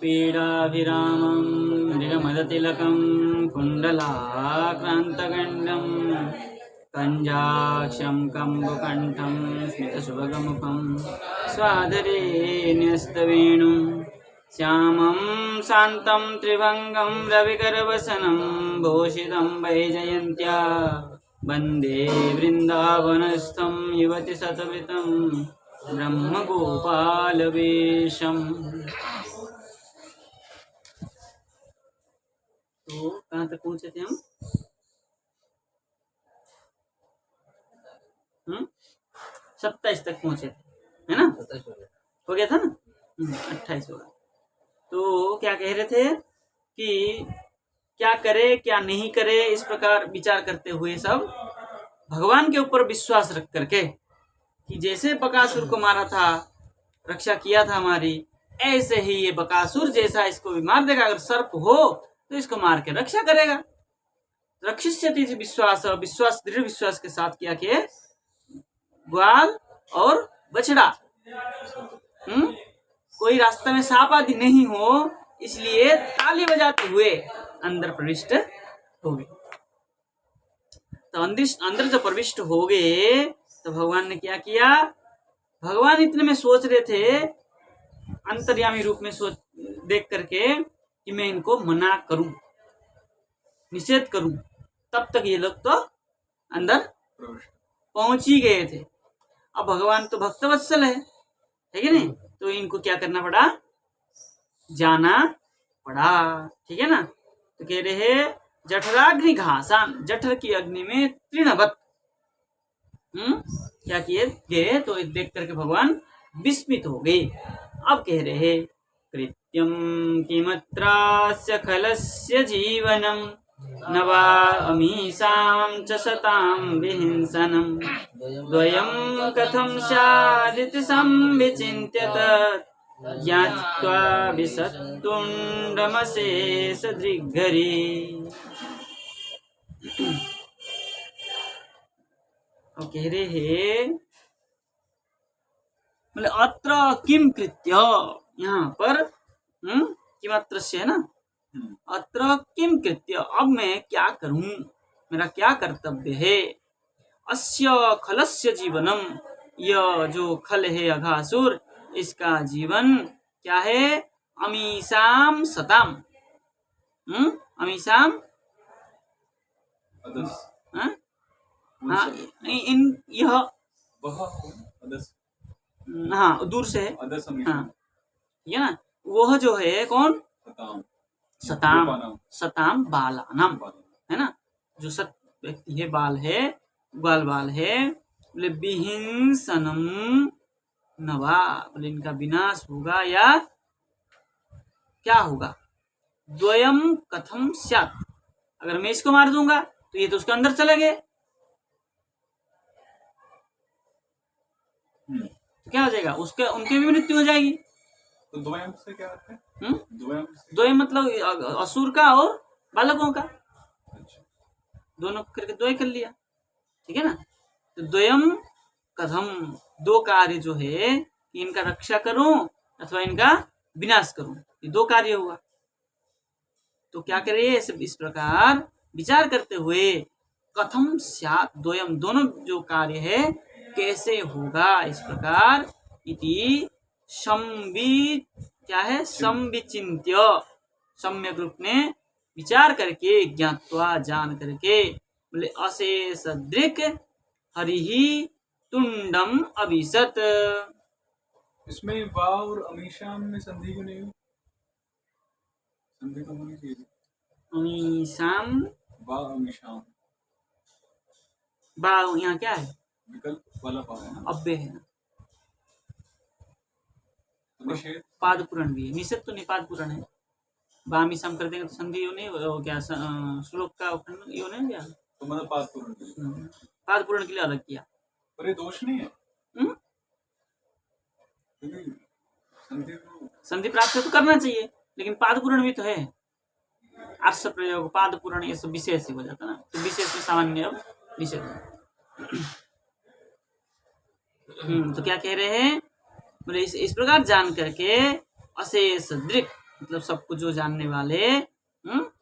पीडाभिरामं मृगमदतिलकं कुण्डलाक्रान्तगण्डं कञ्जाक्षं कम्बुकण्ठं स्मितसुभगमुखं स्वाधरे न्यस्तवेणुं श्यामं शान्तं त्रिभङ्गं रविकरवसनं भूषितं वैजयन्त्या वन्दे वृन्दावनस्थं युवति शतवृतं ब्रह्मगोपालवेशम्। तो कहाँ तक पहुँचे थे हम? 27 तक पहुँचे थे, है ना? हो गया था ना? 28 होगा। तो क्या कह रहे थे कि क्या करे क्या नहीं करे, इस प्रकार विचार करते हुए सब भगवान के ऊपर विश्वास रख करके कि जैसे बकासुर को मारा था, रक्षा किया था हमारी, ऐसे ही ये बकासुर जैसा इसको भी मार देगा। अगर सर्प हो तो इसको मार के रक्षा करेगा। रक्षिष्यति विश्वास, विश्वास दृढ़ विश्वास के साथ किया कि ग्वाल और बछड़ा कोई रास्ते में सांप आदि नहीं हो, इसलिए ताली बजाते हुए अंदर प्रविष्ट हो गए। तो अंदर जब प्रविष्ट हो गए तो भगवान ने क्या किया? भगवान इतने में सोच रहे थे, अंतर्यामी रूप में सोच देख करके कि मैं इनको मना करूं, निषेध करूं, तब तक ये लोग तो अंदर पहुंच ही गए थे। अब भगवान तो भक्तवत्सल है कि नहीं? तो इनको क्या करना पड़ा? जाना पड़ा, ठीक है ना? तो कह रहे हैं जठराग्नि घासान, जठर की अग्नि में तृणवत। क्या किए गए? तो देख करके भगवान विस्मित हो गए। अब कह रहे हैं कृत्यं किमत्रास्य खलस्य जीवनं न वा अमीसां च शतां विहिंसनं द्वयं कथं स्यादिति संविचिन्त्य तत् ज्ञात्वा विसत्तुण्डमशेष दृग्घरी। अब कह रहे हैं मतलब अत्र किम कृत्य, यहाँ पर किमत्र से है ना, अत्र किम कृत्य, अब मैं क्या करूं, मेरा क्या कर्तव्य है। अस्य खलस्य जीवनम, यह जो खल है अघासुर, इसका जीवन क्या है? अमीसाम सताम, अमीसाम इन यह हाँ दूर से है, हाँ ये ना, वह जो है कौन? सताम बालानम, है ना? जो सत व्यक्ति है, बाल है, ग्वाल बाल है, बोले विहिंसनम नवा, बोले इनका विनाश होगा या क्या होगा? द्वयम कथम स्यात्, अगर मैं इसको मार दूंगा तो ये तो उसके अंदर चले गए, तो क्या हो जाएगा? उसके उनके भी मृत्यु हो जाएगी। तो द्वयम से क्या है? द्वयम मतलब असुर का और बालकों का, दोनों करके द्वय कर लिया, ठीक है ना? तो द्वयम कथम, दो कार्य जो है कि इनका रक्षा करूं अथवा इनका विनाश करूं, ये दो कार्य हुआ। तो क्या करिए? इस प्रकार विचार करते हुए कथम स्यात् द्वयम, दोनों जो कार्य है कैसे होगा, इस प्रकार इति क्या है? संविचिन्त्य, सम्यक रूप में विचार करके, ज्ञात्वा जान करके, बोले अशेष दृक् हरिहि तुंडम अभिसत। इसमें बा और अमीशाम में संधि क्यों नहीं हुई? संधि तो होनी चाहिए। अमीशाम, बा अमीशाम, बा यहाँ क्या है? विकल्प वाला पा है ना, अव्यय है ना, निषेध पाद पूरण भी है, निषेध तो निपाद पूरण है। बामीशम कर देंगे तो संधि यो नहीं हो क्या? श्लोक का यो नहीं गया, तो मतलब पाद पूरण, पाद पूरण के लिए अलग किया, पर ये दोष नहीं है। संधि प्राप्त तो करना चाहिए, लेकिन पाद पूरण भी तो है। अर्थ प्रयोग, पाद पूरण, ये सब विशेष हो जाता ना, तो विशेष में सामान्य अब निषेध। तो क्या कह रहे हैं? बोले इस प्रकार जान करके अशेष दृक्, मतलब सबको जो जानने वाले,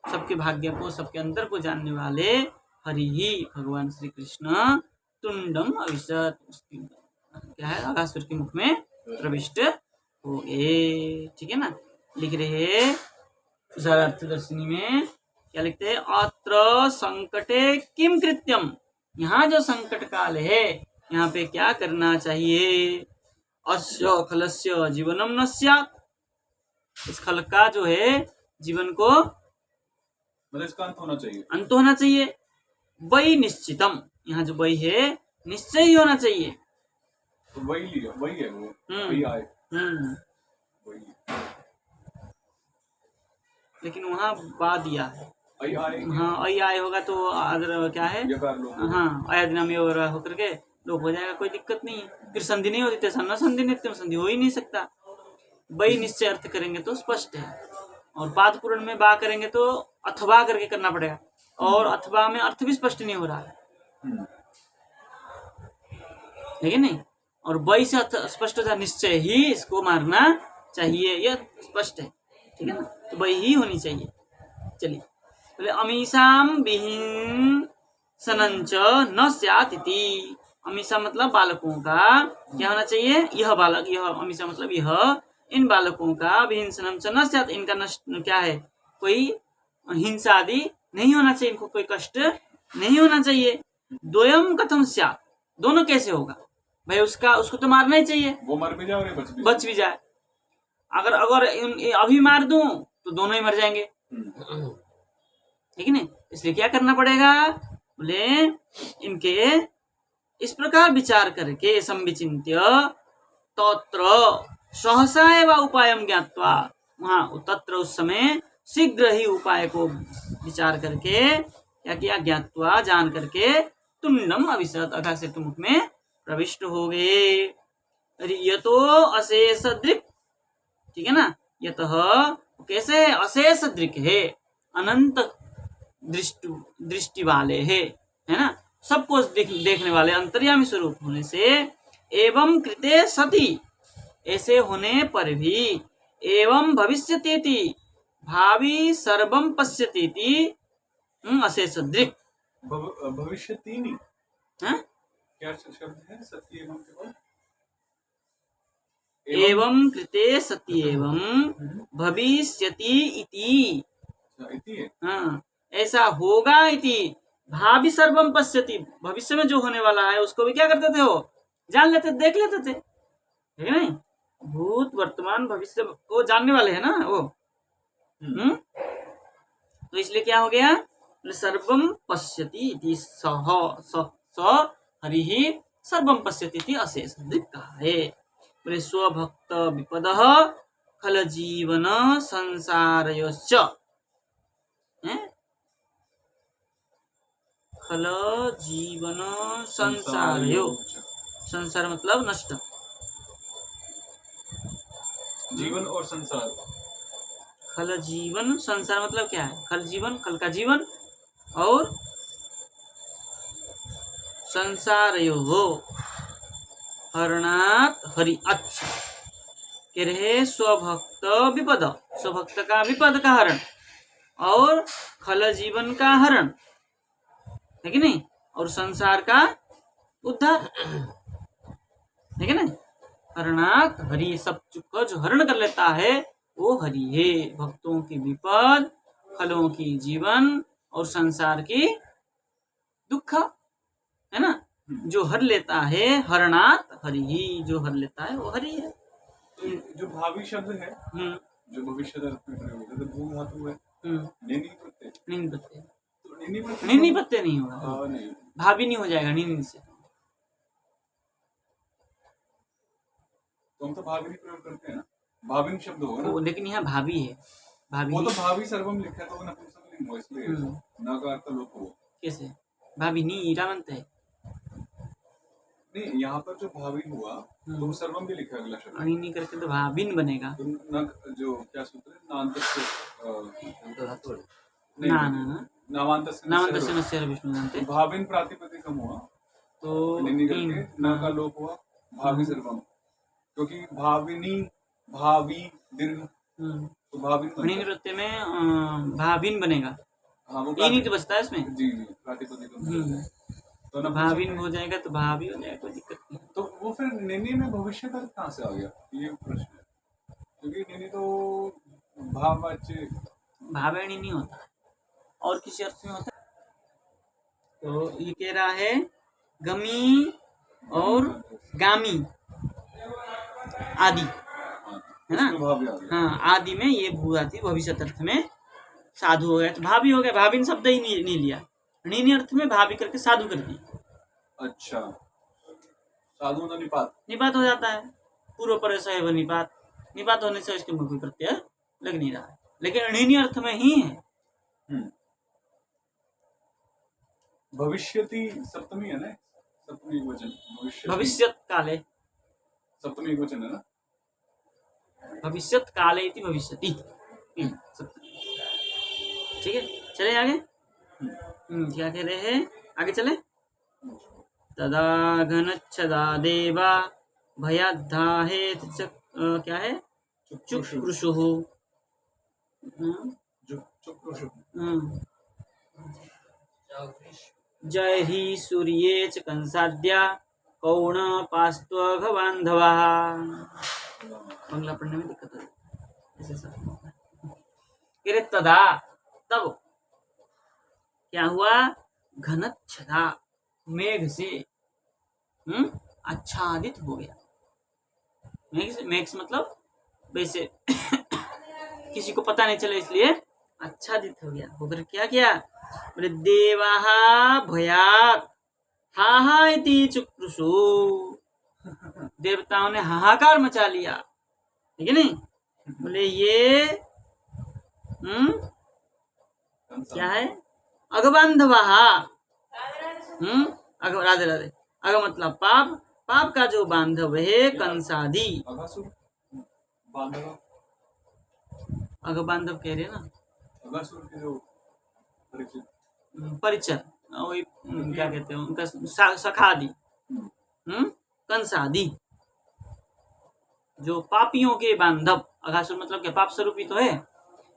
सबके भाग्य को, सबके अंदर को जानने वाले हरि ही भगवान श्री कृष्ण तुंडम अविशत, क्या है, अगासुर के मुख में प्रविष्ट हो गए। ठीक है ना। लिख रहे हैं अर्थदर्शिनी में, क्या लिखते हैं, अत्र संकटे किम कृत्यम, यहाँ जो संकट काल है यहाँ पे क्या करना चाहिए, अस्य खलस्य जीवनम न स्यात्, इस खल का जो है जीवन को, मतलब इसका अंत होना चाहिए, अंत होना चाहिए। वही निश्चितम, यहाँ जो वही है निश्चय ही होना चाहिए। तो वही लिया, वही है वो, वही आए, वही। लेकिन वहाँ बा दिया है, आई आए, हाँ आई आए होगा तो अगर क्या है, हाँ अयदिनामी वगैरह होकर के लोप हो जाएगा, कोई दिक्कत नहीं है। फिर संधि नहीं होती, तेसा न संधि नित्यम, संधि हो ही नहीं सकता। वही निश्चय अर्थ करेंगे तो स्पष्ट है, और पाद पूर्ण में बा करेंगे तो अथवा करके करना पड़ेगा, और अथवा में अर्थ भी स्पष्ट नहीं हो रहा है, ठीक है नहीं। और वही से अर्थ स्पष्ट होता है, निश्चय ही इसको मारना चाहिए, यह स्पष्ट है, ठीक है ना। तो वही ही होनी चाहिए। चलिए, बोले अमीषाम विहीन सनंच न स्यात् इति। अमीषा मतलब बालकों का क्या होना चाहिए, यह बालक, यह अमीषा मतलब यह, इन बालकों का विहीन सनंच न स्यात्, इनका नष्ट क्या है, कोई हिंसा आदि नहीं होना चाहिए, इनको कोई कष्ट नहीं होना चाहिए। द्वयम कथम स्यात्, दोनों कैसे होगा भाई, उसको तो मारना ही चाहिए, वो मर भी जाए और बच भी जाए। अगर अभी मार दूं तो दोनों ही मर जाएंगे, ठीक है ना। इसलिए क्या करना पड़ेगा, बोले इनके इस प्रकार विचार करके संविचिन्त्य तत्र सहसा एवं उपायम ज्ञात्वा, वहाँ तत्र उस समय शीघ्र ही उपाय को विचार करके क्या किया, ज्ञात्वा जान करके तुंडम अविशत, अगासुर के मुख में प्रविष्ट हो गए। यतो अशेष दृक्, ठीक है ना, यतः कैसे है, अशेष दृक् है, अनंत दृष्टि वाले है ना, सबको देखने वाले अंतर्यामी स्वरूप होने से, एवं कृते सति, ऐसे होने पर भी, एवं भविष्यतीति, भावी सर्वम पश्यतीति, अशेष दृक्, भविष्यति नहीं, हाँ क्या शब्द है, सत्य एवं के बाद, एवं कृते सति एवं भविष्यति इति, हाँ ऐसा होगा इति, भावी सर्वम पश्यति, भविष्य में जो होने वाला है उसको भी क्या करते थे, वो जान लेते, देख लेते थे, ठीक है नहीं। भूत वर्तमान भविष्य को जानने वाले है ना वो, तो इसलिए क्या हो गया, सर्वम पश्यति इति स हरि सर्वम पश्यति इति अशेष दृक् कहा है। बोले स्वभक्त विपदः खल जीवन संसारयोश्च, खल जीवन संसारयो, संसार मतलब नष्ट, जीवन और संसार, खल जीवन संसार मतलब क्या है, खल जीवन, खल का जीवन, और संसारयो हो हरणात् हरि, अच्छा कह रहे स्वभक्त विपद, स्वभक्त का विपद का हरण, और खल जीवन का हरण, है कि नहीं, और संसार का उद्धार, है कि नहीं। हरणात् हरि, सब का जो हरण कर लेता है वो हरि है। भक्तों की विपद, फलों की जीवन, और संसार की दुख, है ना, जो हर लेता है, हरणात् हरि ही, जो हर लेता है वो हरि है। तो जो भावी शब्द है, जो भविष्य में प्रयोग होता है, तो भू धातु है, निनी प्रत्यय, निनी प्रत्यय, तो निनी प्रत्यय नहीं होगा, नहीं, भावी नहीं हो जाएगा निनी से, तो हम तो भावी प्रयोग करते हैं ना, भाविन शब्द होगा ना, लेकिन यहाँ भावी है, भावी, वो तो भावी सर्वम लिखा है तो नपुंसकलिंग हो, इसलिए न का अर्थ लोप हो, कैसे भावी नहीं रामंत है, नहीं यहाँ पर जो भावी हुआ तो सर्वम भी लिखा है अगला शब्द, नहीं करके तो भाविन बनेगा, तो न जो क्या सूत्र है, नांतस्य ना ना ना नामांतस्य नस्य विष्णु जानते, भाविन प्रातिपदिकम हुआ तो निन्नी करके न का लोप हुआ, भावी सर्वम, क्योंकि भाविनी, भावी दीर्घ, तो भाविन भणिनी प्रत्यय में भाविन बनेगा, हाँ वो ई नहीं तो बचता है इसमें। जी जी प्रातिपदिक तो ना भाविन हो जाएगा तो भावी हो जाएगा, कोई दिक्कत नहीं। तो वो फिर नेनी में भविष्य का कहाँ से आ गया, ये प्रश्न है, क्योंकि नेनी तो भाववाच्य भावेणी नहीं होता है, और किसी अर्थ में होता है। तो ये कह रहा है गमी और गामी आदि, है ना। हाँ, आदि में ये भू आती है, भविष्य अर्थ में साधु हो गया तो भाभी हो गया, भाविन शब्द ही नहीं लिया, नीनी अर्थ में भाभी करके साधु कर दिया। अच्छा, साधु ना निपात, निपात हो जाता है, पूर्व पर सैव निपात, निपात होने से इसके मुख में प्रत्यय लग नहीं रहा है, लेकिन नीनी अर्थ में ही है। भविष्यति सप्तमी है ना, सप्तमी एक वचन, भविष्यत काले, सप्तमी एक वचन है ना, भविष्यत काले इति भविष्यति, ठीक है। चले आगे, क्या कह रहे हैं, आगे चले। तदा घनच्छदा देवा भयाद्धाहेत क्या है, चुक्रुषुः, जय ही सूर्ये च कंसाद्या कौण पास्त्वघबान्धवा। बंगला पढ़ने में दिक्कत है ऐसे सब। अरे तदा, तब क्या हुआ, घनच्छदा, मेघ से आच्छादित हो गया। मेघ से मतलब वैसे किसी को पता नहीं चले इसलिए आच्छादित हो गया, होकर क्या किया, बोले देवाहा भयात हाहा इति चुक्रुषु, देवताओं ने हाहाकार मचा लिया, ठीक है नहीं। बोले ये क्या है, अगबान्धवाहा, राधे राधे, अग मतलब पाप, पाप का जो बांधव है कंसादी, अग बांधव कह रहे हैं ना, परिचर, वही क्या कहते हैं उनका सखादी, कंसादी, जो पापियों के बांधव, अघासुर मतलब क्या, पाप स्वरूप ही तो है,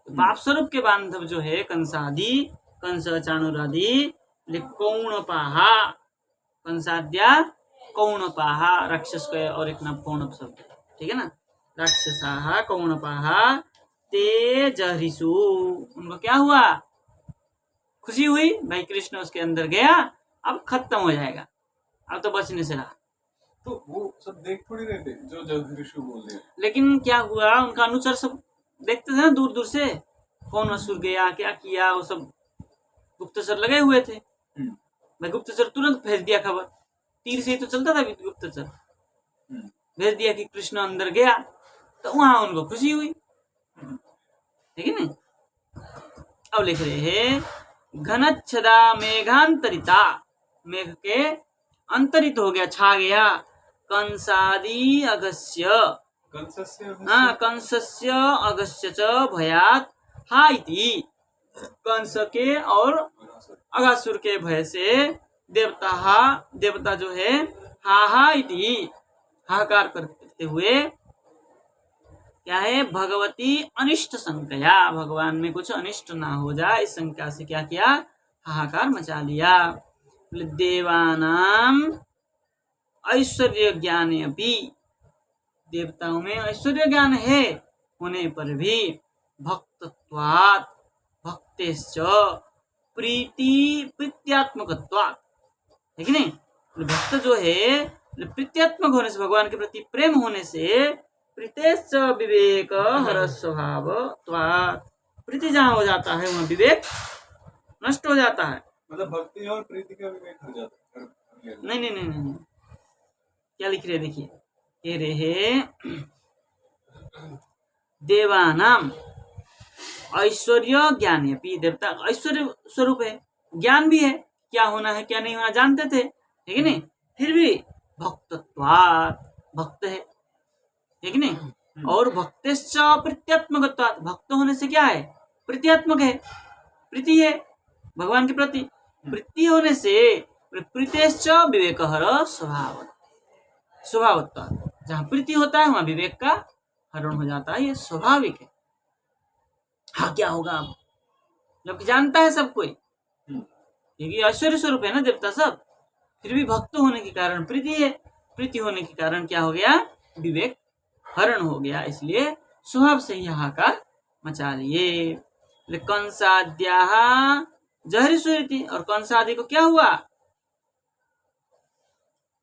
तो पाप स्वरूप के बांधव जो है कंसादी, कंस चाणूरादि, कौणपाहा, कंसाद्या कौणपाहा, राक्षस का और एक नाम कौणप शब्द, ठीक है ना, राक्षसाहा कौणपाहा ते जहरिसु, उनको क्या हुआ, खुशी हुई, भाई कृष्ण उसके अंदर गया, अब खत्म हो जाएगा, अब तो बचने से रहा। तो वो सब देख थोड़ी रहे थे जो जहरिसु बोल रहे, लेकिन क्या हुआ, उनका अनुचर सब देखते थे ना दूर दूर से, कौन असुर गया, क्या किया, वो सब गुप्तचर लगे हुए थे। भाई गुप्तचर तुरंत भेज दिया खबर, तीर से ही तो चलता था गुप्तचर, भेज दिया कि कृष्ण अंदर गया, तो वहां उनको खुशी हुई, ठीक है ना। अब लिख रहे हैं घनच्छदा मेघांतरिता, मेघ के अंतरित हो गया, छा गया, कंसादी अगस्य, कंसस्य अगस्य च भयात हा इति, कंस के और अगासुर के भय से देवता जो है हा इति, हाहाकार करते हुए, क्या है, भगवती अनिष्ट संकया, भगवान में कुछ अनिष्ट ना हो जाए इस शंका से क्या किया, हाहाकार मचा लिया। देवानाम ऐश्वर्य ज्ञान अपि, देवताओं में ऐश्वर्य ज्ञान है होने पर भी, भक्तत्वात् भक्तेश्च प्रीत्यात्मकत्वात्, है कि नहीं, भक्त जो है प्रीत्यात्मक होने से, भगवान के प्रति प्रेम होने से, प्रीतेश्च विवेक हर स्वभाव, प्रीति जहाँ हो जाता है वहाँ विवेक नष्ट हो जाता है, मतलब भक्ति और प्रीति का विवेक हट जाता है। नहीं, क्या लिख रहे, देखिए कह रहे देवानाम ऐश्वर्य ज्ञान अपि, देवता ऐश्वर्य स्वरूप है, ज्ञान भी है, क्या होना है क्या नहीं होना जानते थे, ठीक है नहीं, फिर भी भक्तत्वात्, भक्त है, ठीक नहीं, और भक्तेश्च प्रीत्यात्मकत्वात्, भक्त होने से क्या है, प्रीत्यात्मक है, प्रीति है भगवान के प्रति, प्रीति होने से प्रीतेश्च विवेकहर स्वभावत्वात्, जहाँ प्रीति होता है वहाँ विवेक का हरण हो जाता है, ये स्वाभाविक है, हाँ क्या होगा अब, जबकि जानता है सब कोई, क्योंकि ऐश्वर्य स्वरूप है ना देवता सब, फिर भी भक्त होने के कारण प्रीति है, प्रीति होने के कारण क्या हो गया, विवेक हरण हो गया, इसलिए स्वभाव से ही हाहाकार मचा लिए। कंसाद्या जहरी सुरती, और कंसा आदि को क्या हुआ,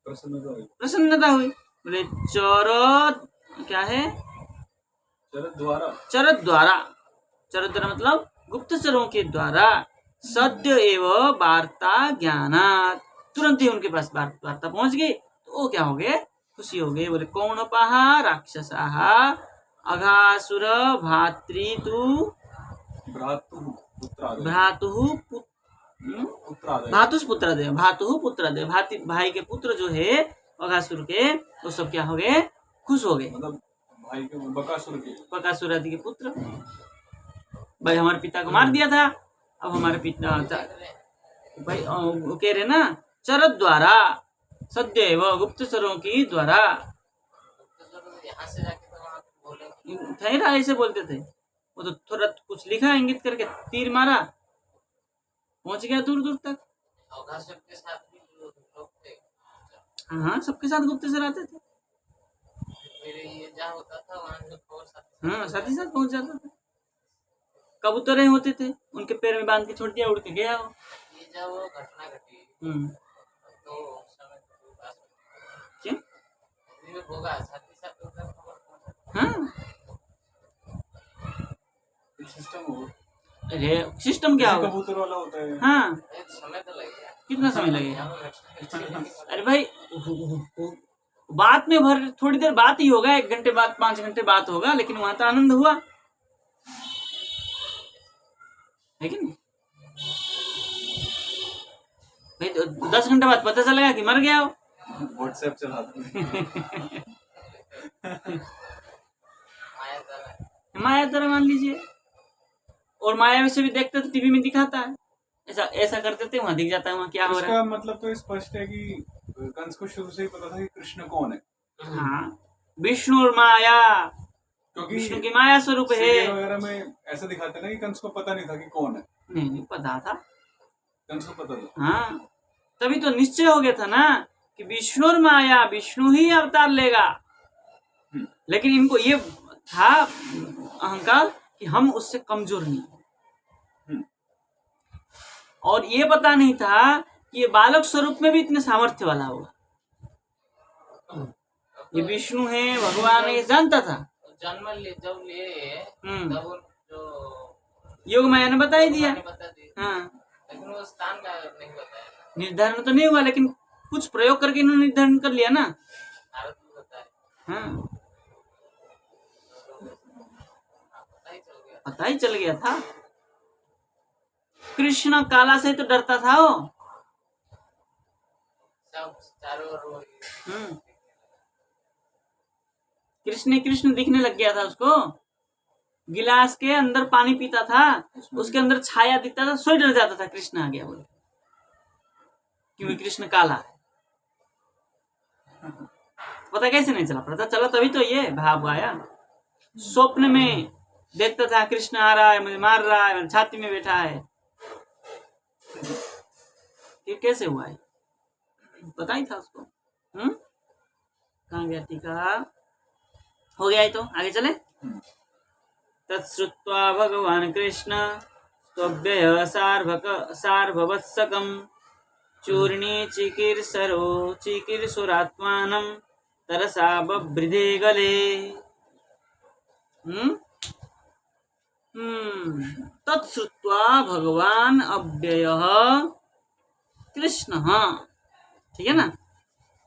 प्रसन्नता हुई। बोले चरद क्या है, चरद द्वारा, चरद द्वारा मतलब गुप्तचरों के द्वारा, सद्य एव वार्ता ज्ञानात्, तुरंत ही उनके पास वार्ता पहुंच गई, तो वो क्या हो गए, खुशी हो गए। बोले कौणपाः राक्षसाः अघासुर भातृतु भातुष पुत्रादय, भाई के पुत्र जो है अघासुर के, वो सब क्या हो गए, खुश हो गए, मतलब भाई के बकासुर आदि के पुत्र, भाई हमारे पिता को मार दिया था, अब हमारे पिता भाई वो कह रहे ना, चरद द्वारा, सदैव गुप्तचरों की द्वारा, ठहरा ऐसे बोलते थे, वो तो थोड़ा कुछ लिखा इंगित करके तीर मारा, पहुंच गया दूर दूर तक। हाँ सबके साथ गुप्तचर आते थे, हाँ साथ ही साथ पहुंच जाता था। कबूतरें होते थे, उनके पैर में बांध के छोड़ दिया, उड़ के गया वो। घटना घटी क्या होगा, हाँ सिस्टम क्या होगा, कबूतर वाला होता है, हाँ समय तो लगेगा, कितना समय लगेगा, अरे भाई बात में भर थोड़ी देर बात ही होगा, 1 घंटे बाद 5 घंटे बात होगा, लेकिन वहां तो आनंद हुआ है कि नहीं भाई, 10 घंटे बाद पता चलेगा कि मर गया वो, व्हाट्सएप चलाते माया तरह मान लीजिए, और माया से भी देखते तो टीवी में दिखाता है, ऐसा ऐसा करते थे, वहां दिख जाता है वहां क्या हो रहा है। मतलब तो स्पष्ट है कि कंस को शुरू से ही पता था कि कृष्ण कौन है, हाँ विष्णु और माया, क्योंकि विष्णु की माया स्वरूप है वगैरह में ऐसा दिखाते ना कि कंस को पता नहीं था कि कौन है, नहीं पता था, कंस को पता था, हाँ तभी तो निश्चय हो गया था ना कि विष्णु और माया, विष्णु ही अवतार लेगा, लेकिन इनको ये था अहंकार कि हम उससे कमजोर नहीं, और ये पता नहीं था कि ये बालक स्वरूप में भी इतने सामर्थ्य वाला होगा, ये विष्णु है भगवान है, ये जानता था, जन्म जब लिए तब जो योग माया ने बता ही दिया, हाँ लेकिन वो स्थान का नहीं बताया, निर्धारण तो नहीं हुआ, लेकिन कुछ प्रयोग करके इन्होंने निर्धारण कर लिया ना, हाँ पता ही चल गया था। कृष्ण काला से तो डरता था वो, कृष्ण दिखने लग गया था उसको, गिलास के अंदर पानी पीता था, उसके अंदर छाया दिखता था, सोच डर जाता था कृष्ण आ गया बोले, क्योंकि कृष्ण काला है। पता कैसे नहीं चला, पता चला तभी तो ये भाव आया, स्वप्न में देखता था कृष्ण आ रहा है, मुझे मार रहा है, मेरी छाती में बैठा है, ये कैसे हुआ है, पता ही था उसको। कहाँ गया, टीका हो गया है, तो आगे चले। तत्श्रुत्वा भगवान कृष्ण स्तव्यः सार्भवत्सकम् चूर्णी चिकीर्षुरात्मानं तरसा बभृधे गले। तत्श्रुत्वा भगवान अव्ययः कृष्ण, ठीक है ना,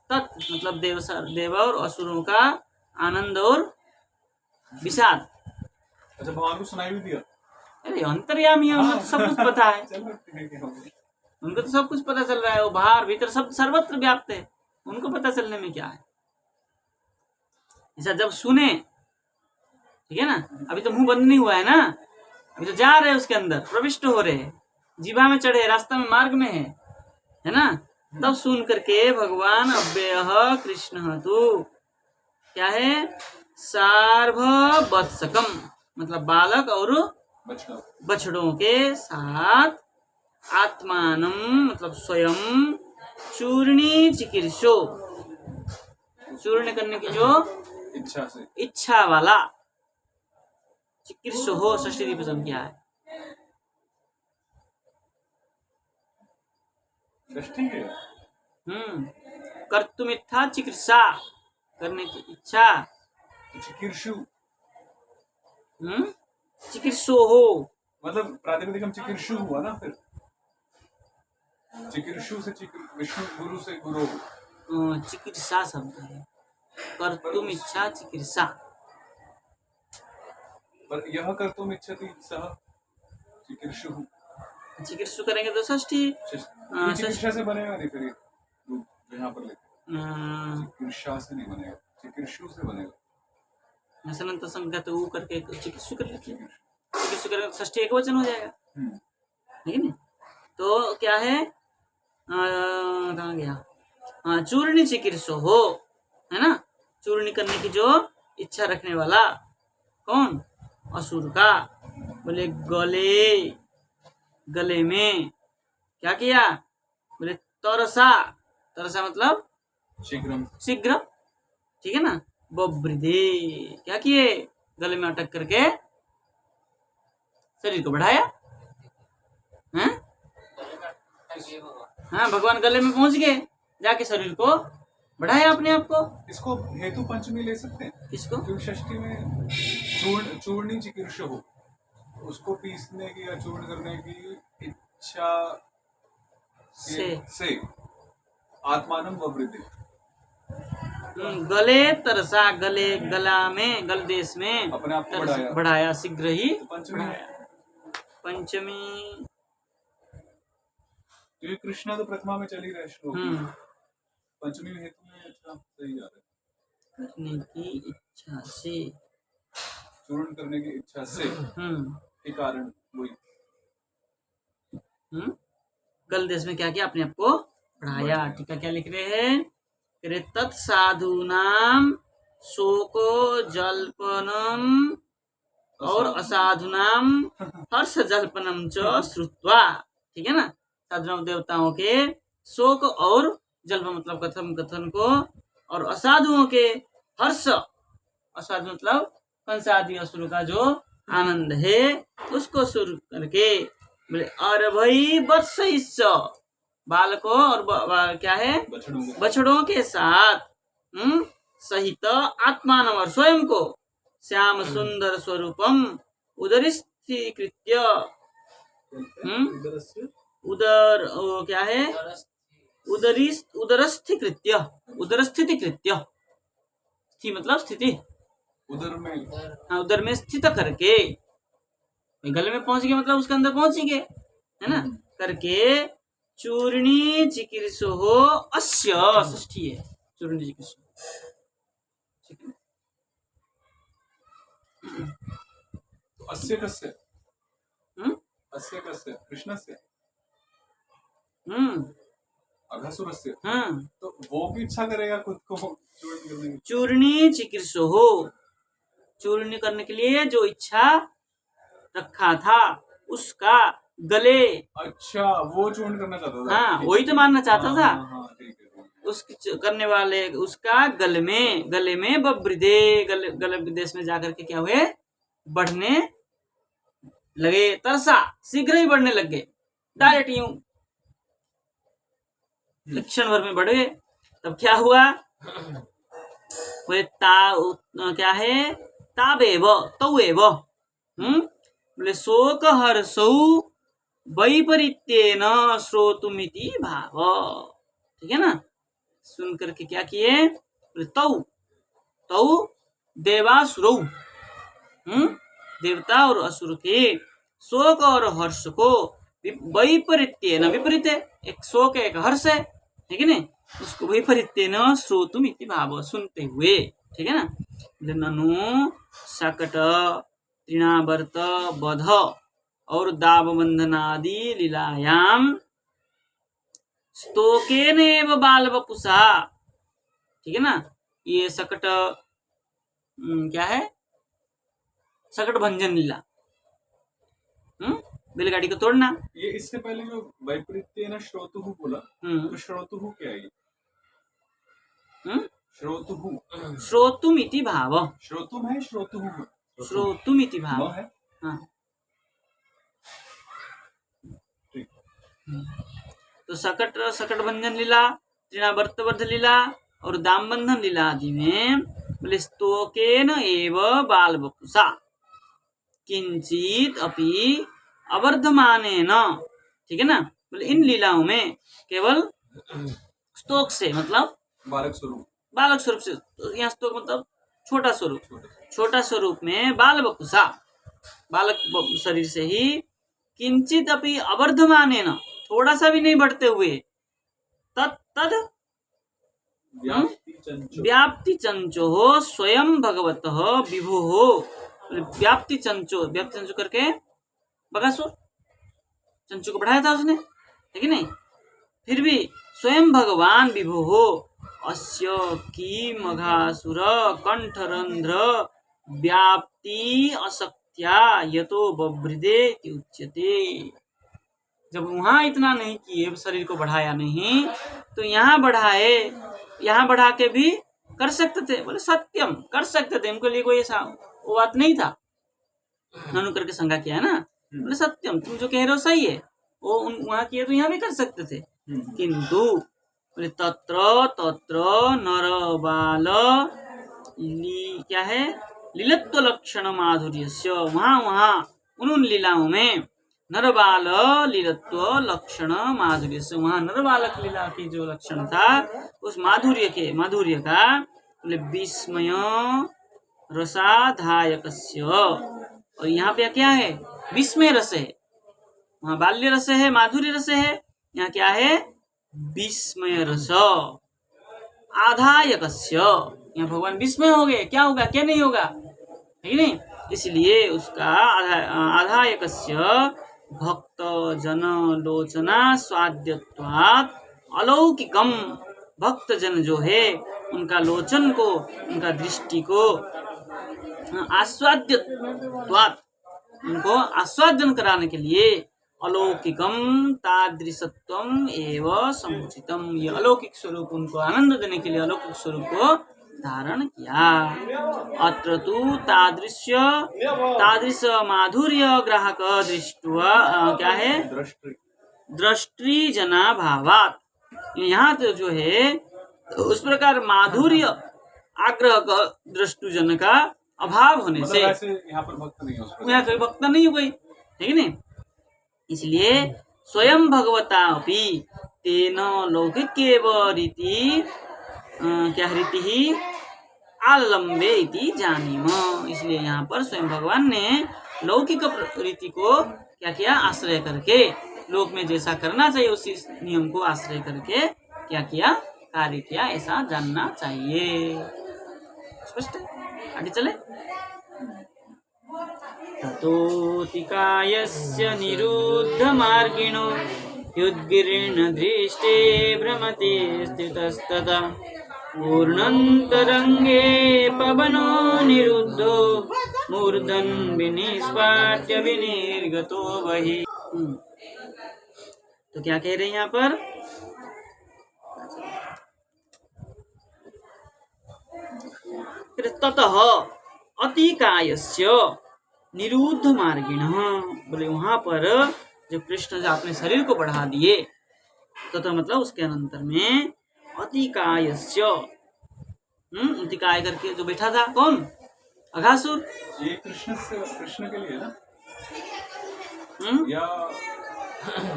तत् मतलब देव और असुरों का आनंद और विषाद। अच्छा भगवान को सुनाई भी दिया, अरे अंतर्यामी है, उनको तो सब कुछ पता है, उनको तो सब कुछ पता चल रहा है, वो बाहर भीतर सब सर्वत्र व्याप्त है, उनको पता चलने में क्या है। ऐसा जब सुने, ठीक है ना, अभी तो मुंह बंद नहीं हुआ है ना, अभी तो जा रहे हैं उसके अंदर, प्रविष्ट हो रहे हैं, जीवा में चढ़े, रास्ता में मार्ग में है ना, तब सुन करके भगवान अव्ययः कृष्ण तू क्या है, सार्ववत्सकम मतलब बालक और बछड़ा बछड़ों के साथ आत्मानम मतलब स्वयं चूर्णी चिकीर्षो चूर्ण करने की जो इच्छा से इच्छा वाला चिकीर्षो हो षष्ठी द्विवचन क्या है? षष्ठी है। कर्तुमिच्छा चिकित्सा करने की इच्छा चिकीर्षु चिकित्सो हो मतलब प्रातिपदिक हम चिकीर्षु हुआ ना, फिर चिकीर्षु से विष्णु गुरु से गुरु चिकित्सा शब्द है, कर्तुम इच्छा चिकित्सा। पर यह कर्तुम इच्छति सह चिकीर्षु चिकित्सु करेंगे तो षष्ठी चिकित्सा से बनेगा नहीं, फिर जो यहाँ पर लिखा चिकित्सा से नहीं बनेगा, चिकीर्षु से बनेगा। सनंत संगत वो करके चिकित्सु कर लेते हैं, चिकित्सु करेंगे तो षष्ठी एक वचन हो जाएगा, ठीक है। तो क्या है कहाँ गया, चूर्णी चिकित्सो हो है ना, चूर्णी करने की जो इच्छा रखने वाला कौन, असुर का। बोले गले में क्या किया, बोले तरसा, तरसा मतलब शीघ्र, ठीक है ना। बब्रिदे क्या किए, गले में अटक करके शरीर को बढ़ाया, हैं? हाँ भगवान गले में पहुंच गए, जाके शरीर को बढ़ाया अपने आप को। इसको हेतु पंचमी ले सकते हैं, किसको, क्योंकि षष्ठी में चूर्णी चिकीर्ष हो, उसको पीसने की या चूर्ण करने की इच्छा से आत्मानम ववृद्धि। गले तरसा, गला में, गल देश में अपने आप को बढ़ाया शीघ्र ही पंचमी क्योंकि कृष्णा तो प्रथमा में चली रहे श्लोक, पंचमी में हेतु में अच्छा सही जा रहा है, करने की इच्छा से, चूर्ण करने की इच्छा से के कारण वही गल देश में क्या किया, अपने आप को बढ़ाया। टीका क्या लिख रहे हैं, तत्साधूनाम शोको जल्पनम और असाधुनाम हर्ष जल्पनम च श्रुत्वा, ठीक है ना। साधु देवताओं के शोक और जल्प मतलब कथन को, और असाधुओं के हर्ष, असाधु मतलब कंसादि असुर का जो आनंद है उसको सुर करके, बोले और भाई वत्स बालकों और क्या है बछड़ों के साथ सहित आत्मान और स्वयं को श्याम सुंदर स्वरूपम उदरिस्थिकृत्य, उदर क्या है उदरस्थिकृत्य, उदरस्थितिकृत्य, स्थिति मतलब स्थिति, उदर में, हाँ उदर में स्थित करके, गले में पहुंच गए मतलब उसके अंदर पहुंच गए, है ना, करके चूर्णी चिकीर्षो हो अस्य, षष्ठी है चूर्णी चिकीर्षो, तो अस्य कस्य, अस्य कस्य कृष्णस्य, अघासुरस्य, तो वो भी इच्छा करेगा खुद को चूर्ण करने की। चूर्णी चिकीर्षो हो, चूर्ण करने के लिए जो इच्छा रखा था उसका गले, अच्छा वो चूर्ण करना चाहता था, हाँ वही तो मानना चाहता था, ठीक है। उसके करने वाले उसका गले में बब्रिदे, गले देश में जाकर के क्या हुए, बढ़ने लगे, तरसा शीघ्र ही बढ़ने लग गए, डायरेक्ट यूं क्षण भर में बढ़ गए। तब क्या हुआ, क्या है ताबेव तौएव, बोले शोक हर्षौ वैपरीत्येन श्रोतुमिति भाव, ठीक है ना। सुन करके क्या किए, तौ देवासुरौ, देवता और असुर के शोक और हर्ष को वैपरीत्येन, विपरीत है, एक शोक एक हर्ष है, ठीक है ना, उसको वैपरीत्येन श्रोतुमिति भाव, सुनते हुए, ठीक है ना। ननु शकट तृणावर्त बध और दावबंधनादि लीलायाम स्तोकेनेव बाल वपुषा, ठीक है ना। ये शकट क्या है, शकट भंजन लीला, बैलगाड़ी को तोड़ना। ये इससे पहले जो वैपरीत्येन श्रोतुः बोला, तो श्रोतुः क्या है? श्रोतुः, श्रोतुमिति भाव, श्रोतुम है, श्रोतुः है? श्रोतुमिति भाव है। हाँ। ठीक। तो सकट सकट बंधन लीला, तृणावर्तवर्ध लीला और दाम बंधन लीला आदि में बोले स्तोकेन एव बाल वपुषा किंचित अपि अवर्धमानेन, ठीक है ना। बोले इन लीलाओं में केवल स्तोक से मतलब बालक स्वरूप, बालक स्वरूप से, तो यहाँ स्तोक मतलब छोटा स्वरूप, छोटा स्वरूप में बाल वपुषा बालक शरीर से ही किंचित अपि अवर्धमानेन थोड़ा सा भी नहीं बढ़ते हुए तद व्याप्ति चंचो हो स्वयं भगवत विभु हो। व्याप्ति चंचो करके बगासुर चंचो को बढ़ाया था उसने, ठीक है नहीं, फिर भी स्वयं भगवान विभु हो। अस्य की मघासुर कंठरंध्र व्याप्ति असक्त्या यतो बभ्रिदे उच्यते। जब वहां इतना नहीं किए, शरीर को बढ़ाया नहीं, तो यहाँ बढ़ाए, यहाँ बढ़ा के भी कर सकते थे। बोले सत्यम कर सकते थे, इनके लिए कोई ऐसा वो बात नहीं था। ननु करके शंका किया है ना, बोले सत्यम तुम जो कह रहे हो सही है, वो वहां किए तो यहाँ भी कर सकते थे। किंतु बोले तत्र तत्र नर बाल क्या है लीलत्व लक्षण माधुर्यस्य, वहां उन लीलाओं में नर बाल लीलत्व लक्षण माधुर्य से, वहां नर बालक लीला की जो लक्षण था उस माधुर्य का बोले विस्मय रसाधायकस्य, और यहाँ पे क्या है विस्मय रस है, वहां बाल्य रस है, माधुर्य रस है, यहाँ क्या है विस्मय रस आधायकस्य। यहाँ भगवान विस्मय हो गए, क्या होगा क्या नहीं होगा, ठीक नहीं। इसलिए उसका आधायकस्य भक्त जन लोचना स्वाद्यत्वात् अलौकिकम, भक्त जन जो है उनका लोचन को, उनका दृष्टि को आस्वाद्यत्वात्, उनको आस्वादन कराने के लिए अलौकिकम तादृशत्वम एव समुचितम, ये अलौकिक स्वरूप उनको आनंद देने के लिए अलौकिक स्वरूप को धारण किया। अत्र तु तादृश माधुर्य ग्राहक दृष्टवा क्या है दृष्टि जना भावात, यहाँ तो जो है उस प्रकार माधुर्य आग्रह का दृष्टुजन का अभाव होने से यहाँ पर भक्त नहीं हो, यहाँ कोई भक्त नहीं हो गई, ठीक है। इसलिए स्वयं भगवता अपि तेन लौकिकेव रीति क्या रीति ही आलम्बे इति जानीम, इसलिए यहाँ पर स्वयं भगवान ने लौकिक रीति को क्या किया आश्रय करके, लोक में जैसा करना चाहिए उसी नियम को आश्रय करके क्या किया कार्य किया, ऐसा जानना चाहिए। स्पष्ट है, आगे चले। ततोतिकायस्य निरुद्ध मार्गिणो युद्गिरीर्ण दृष्टे भ्रमते स्थितस्तदा पूर्णन्तरंगे पवनो निरुद्धो मूर्धन विनिष्पाट्य विनिर्गतो वही। तो क्या कह रहे हैं यहाँ पर, ततः अतिकायस्य निरुद्ध मार्गिणः, बोले वहां पर जब कृष्ण जो अपने शरीर को बढ़ा दिए, तथा मतलब उसके अनंतर में अतिकायस्य, अतिकाय करके जो बैठा था कौन, अघासुर। ये कृष्ण के लिए ना या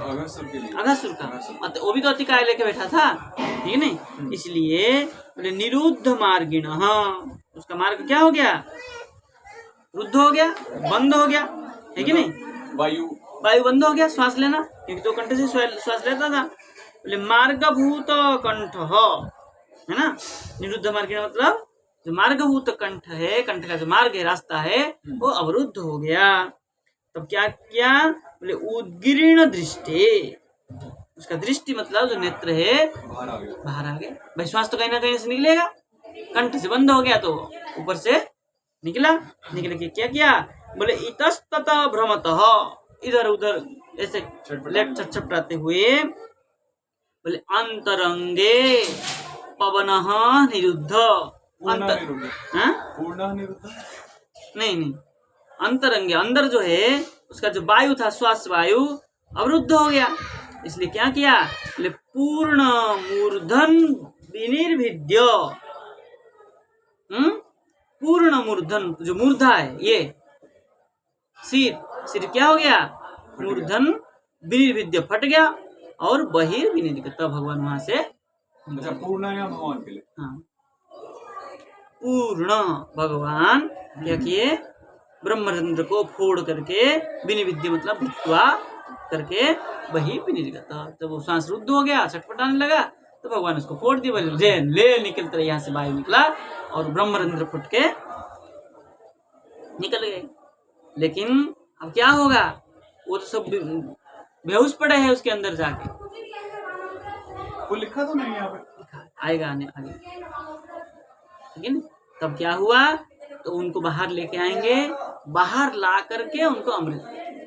अघासुर के लिए, अघासुर का, वो भी तो अतिकाय लेके बैठा था, ठीक है नहीं। इसलिए बोले निरुद्ध मार्गिणः, उसका मार्ग क्या हो गया, रुद्ध हो गया, बंद हो गया, है कि नहीं, वायु बंद हो गया, श्वास लेना, क्योंकि तो कंठ से श्वास लेता था। बोले मार्गभूत कंठ है ना, निरुद्ध मार्ग मतलब जो मार्गभूत कंठ है, कंठ का जो मार्ग है, रास्ता है, वो अवरुद्ध हो गया। तब क्या किया, बोले उद्गिरीर्ण दृष्टि, उसका दृष्टि मतलब जो नेत्र है बाहर आ गया। भाई श्वास तो कहीं ना कहीं से निकलेगा, कंठ से बंद हो गया तो ऊपर से निकल के क्या किया, बोले इतस्तत भ्रमतः, इधर उधर ऐसे लेफ्ट छटपटाते हुए बोले अंतरंगे पवनः निरुद्ध। हाँ? पूर्ण निरुद्ध नहीं, अंतरंगे अंदर जो है उसका जो वायु था, श्वास वायु अवरुद्ध हो गया। इसलिए क्या किया, बोले पूर्ण मूर्धन विनिर्भिद्य। पूर्ण मूर्धन, जो मूर्धा है ये सिर क्या हो गया, मूर्धन विनिर्भिद्य फट गया और बहिर्विनिर्गत, भगवान वहां से। अच्छा, पूर्ण या भगवान के लिए? हाँ, पूर्ण भगवान क्या किए, ब्रह्मरंध्र को फोड़ करके, विनिविद्य मतलब भित्वा करके वही विनिर्गत। जब वो सांस रुद्ध हो गया, छटपटाने लगा, तो भगवान उसको फोड़ दिया, ले निकलते यहाँ से वायु निकला और ब्रह्मरंध्र फुट के निकल गए। लेकिन अब क्या होगा, वो तो सब बेहोश पड़े हैं उसके अंदर जाके। वो लिखा तो नहीं यहाँ पे, आएगा आने आगे, लेकिन तब क्या हुआ, तो उनको बाहर लेके आएंगे, बाहर ला करके उनको अमृत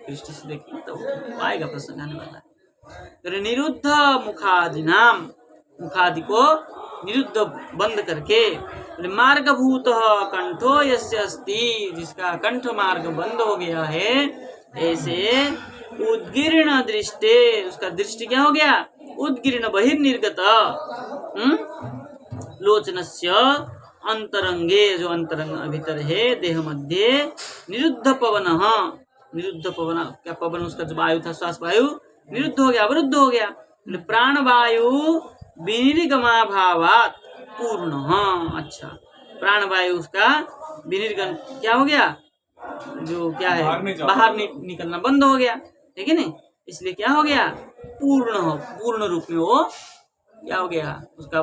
दृष्टि से देखेंगे तो आएगा प्रसंग आने वाला है। निरुद्ध मुखादि नाम, मुखादि को निरुद्ध बंद करके, मार्गभूत कंठो यस्य अस्ति, जिसका कंठ मार्ग बंद हो गया है, ऐसे उद्गीर्ण दृष्टे, उसका दृष्टि क्या हो गया, उद्गीर्ण बहिर्निर्गत, लोचनस्य अंतरंगे, जो अंतरंग भीतर है देह मध्य, निरुद्ध पवन, निरुद्ध पवन, क्या पवन उसका जो वायु था, श्वास वायु निरुद्ध हो गया, अवरुद्ध हो गया। प्राण वायु विनिर्गमा भावात पूर्ण, अच्छा, प्राण वायु उसका विनिर्गम क्या हो गया, जो क्या है बाहर निकलना बंद हो गया, ठीक है नहीं, इसलिए क्या हो गया, पूर्ण रूप में वो क्या हो गया, उसका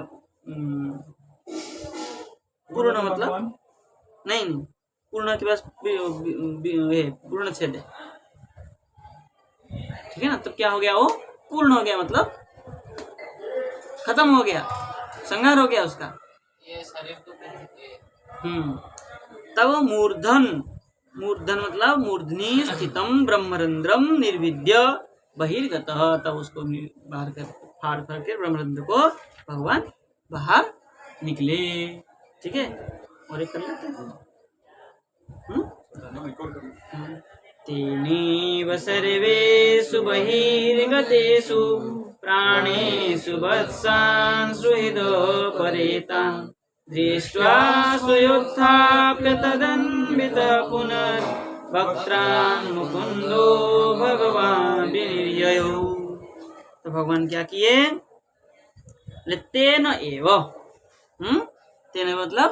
पूर्ण मतलब नहीं, पूर्ण के पास पूर्ण छेद है, ठीक है ना, तब क्या हो गया, वो पूर्ण हो गया, मतलब खत्म हो गया, संहार हो गया उसका, ये शरीर को तब मूर्धन मतलब मूर्धनी स्थितम ब्रह्मरंध्रम निर्विद्य बहिर्गत, तब उसको बाहर कर फाड़ करके ब्रह्मरंध्र को भगवान बाहर निकले, ठीक है। और एक कर लेते हैं, तेनेव सर्वेषु बहिर्गतेषु प्राणेषु वत्सान् सुहृद परेतान् दृष्ट्वा स्वयोत्थाप्य तदन्वितः पुनर्वक्त्रान् मुकुन्दो भगवान् विनिर्ययो। तो भगवान क्या किए, तेन एव, तेन मतलब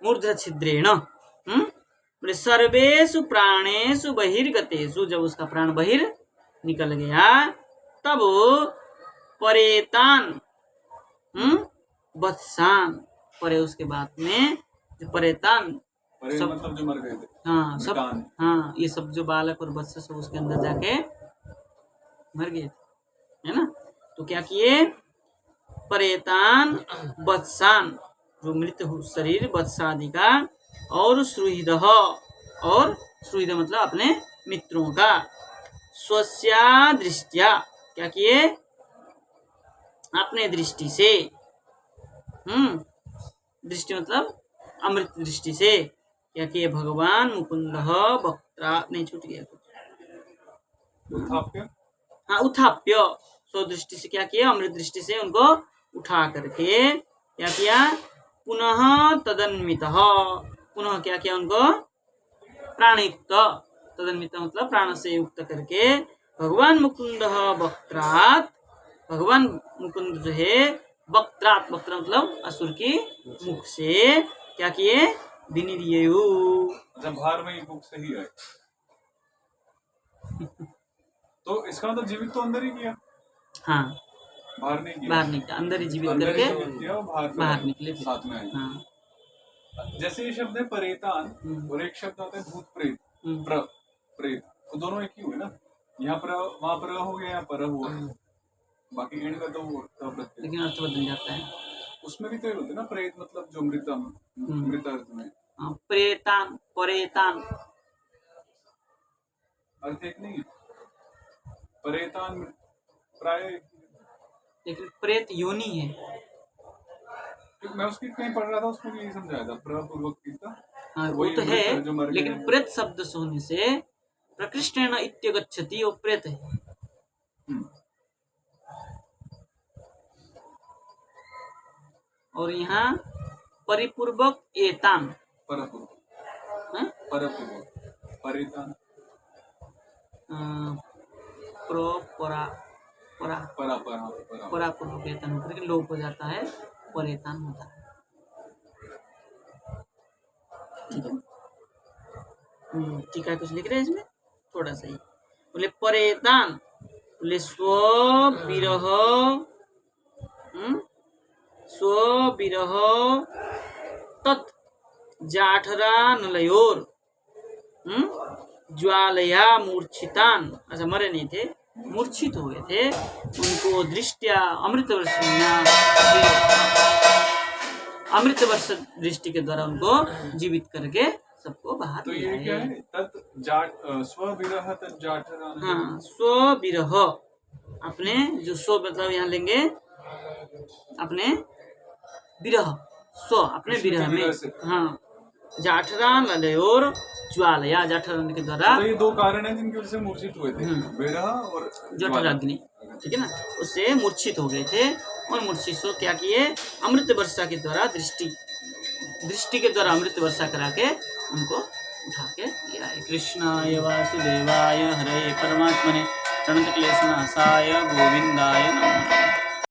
मूर्ध छिद्रेण, सर्वेषु प्राणेषु बहिर्गतेषु, जब उसका प्राण बहिर निकल गया, तब परेतान, वत्सान, परे उसके बाद में जो परेतान, सब मतलब जो मर गए थे, हाँ सब, हाँ ये सब जो बालक और बच्चे सब उसके अंदर जाके मर गए थे, है ना। तो क्या किए, परेतान वत्सान, जो मृत शरीर वत्सादि का, और सुहृद, और सुहृद मतलब अपने मित्रों का, स्वस्या दृष्टिया, क्या किए, अपने दृष्टि से, दृष्टि मतलब अमृत दृष्टि से, क्या किए, भगवान मुकुंद वक्त्रा, नहीं छूट गया कुछ, हाँ उत्थाप्य, सो दृष्टि से क्या किया, अमृत दृष्टि से उनको उठा करके क्या किया, पुनः तदन्वित, पुनः क्या किया, उनको प्राणयुक्त, तदन्वित मतलब प्राण से युक्त करके, भगवान मुकुंद वक्त्रात्, भगवान मुकुंद जो है वक्त्रात्, वक्त्र मतलब असुर की मुख से क्या किए, विनिर्ययु, बाहर में मुख से ही है। तो इसका मतलब जीवित तो अंदर ही किया, हाँ बाहर नहीं किया, बाहर निकला, अंदर ही जीवित करके बाहर निकले साथ में, हाँ। जैसे ये शब्द है परेतान, और एक शब्द आता है भूत प्रेत, प्रेत, तो दोनों एक ही हुए ना, यहाँ पर वहाँ पर हो गया, यहाँ पर हुआ, बाकी एंड का तो लेकिन अर्थ बदल जाता है, उसमें भी तो होते ना, प्रेत मतलब जो मृतम, मृत अर्थ में, प्रेतान, परेतान, अर्थ एक नहीं है। परेतान प्राय, लेकिन प्रेत योनि है। क्योंकि मैं उसकी कहीं पढ़ रहा था, उसमें यही समझाया था प्रपूर्वक की था। हाँ वो वही तो है, मृत जो मर गए लेकिन हैं। प्रेत शब्द से होने से प्रकृष्टेन इत्यगच्छति वो प्रेत है। हम्म, और यहाँ परिपूर्वक एताम, परपूर्वक, हाँ? परपूर्वक, परेतान, प्रो परा परा परा परा परा। परापूर्वक एतान होकर के लोप हो जाता है, परेतान होता है। ठीक है। टीका कुछ लिख रहे हैं इसमें थोड़ा सा ही। बोले परेतान, बोले स्व विरह, स्व विरह तत् जाठरा नलयोर ज्वालया मूर्छितान, अच्छा मरे नहीं थे, मूर्छित हो गए थे, उनको दृष्टिया अमृतवर्ष दृष्टि के द्वारा उनको जीवित करके सबको बाहर तो ले ये क्या आए। है? तत् जाट स्वविरह तत् जाठरा। हाँ, स्व विरह, अपने जो स्व मतलब यहाँ लेंगे अपने विरह, स्व अपने कृष्ण के विरह में, विरह से। हाँ, जाठरा नलयोर ज्वालया, जाठराग्नि के द्वारा, तो ये दो कारण है जिनकी वजह से मूर्छित हुए थे, विरह और जठराग्नि, ठीक है ना, उससे मूर्छित हो गए थे। और मूर्छित से क्या किए, अमृत वर्षा के द्वारा दृष्टि के द्वारा अमृत वर्षा करा के उनको उठा के ले आए। कृष्णाय वासुदेवाय हरे परमात्मने प्रणत क्लेशनाशाय गोविंदाय नमः।